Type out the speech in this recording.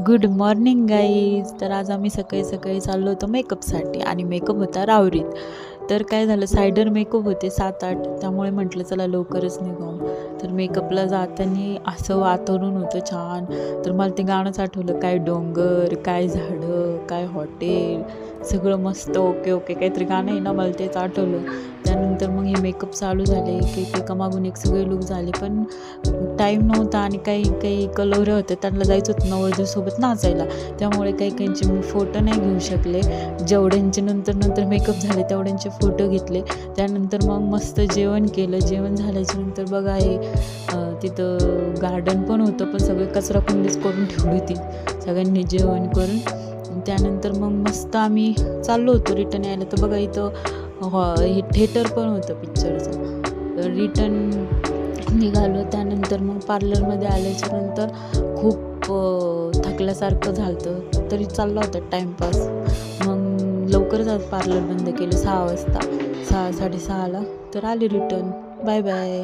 Good morning guys. तर आज आम्ही सकाळी सकाळी चाललो होतो मेकअपसाठी आणि मेकअप होता रावरीत. तर काय झालं, सायडर मेकअप होते 7-8, त्यामुळे म्हटलं चला लवकरच निघावं. तर मेकअपला जाताना असं वातावरण होतं छान. तर मला ते गाणंच आठवलं, काय डोंगर, काय झाडं, काय हॉटेल, सगळं मस्त ओके ओके काहीतरी गाणं आहे ना, मला तेच आठवलं. त्यानंतर मग हे मेकअप चालू झाले, एक एकामागून एक सगळे लुक झाले. पण टाईम नव्हता आणि काही काही कलवऱ्या होत्या, त्यांना जायचं होतं नवरदेवासोबत नाचायला. त्यामुळे काही काहींचे मी फोटो नाही घेऊ शकले. जेवढ्यांचे नंतर मेकअप झाले तेवढ्यांचे फोटो घेतले. त्यानंतर मग मस्त जेवण केलं. जेवण झाल्याच्यानंतर बघा हे तिथं गार्डन पण होतं, पण सगळे कचराकुंडीच करून ठेवली होती सगळ्यांनी जेवण करून. त्यानंतर मग मस्त आम्ही चाललो होतो रिटर्न यायला. तर बघा इथं हे थिएटर पण होतं पिक्चरचं. तर रिटर्न निघालो. त्यानंतर मग पार्लरमध्ये आल्याच्यानंतर खूप थकल्यासारखं झालं, तरी चालला होता टाईमपास. मग लवकरच आज पार्लर बंद केलं 6 वाजता, 6-6:30ला. तर आले रिटर्न. Bye bye.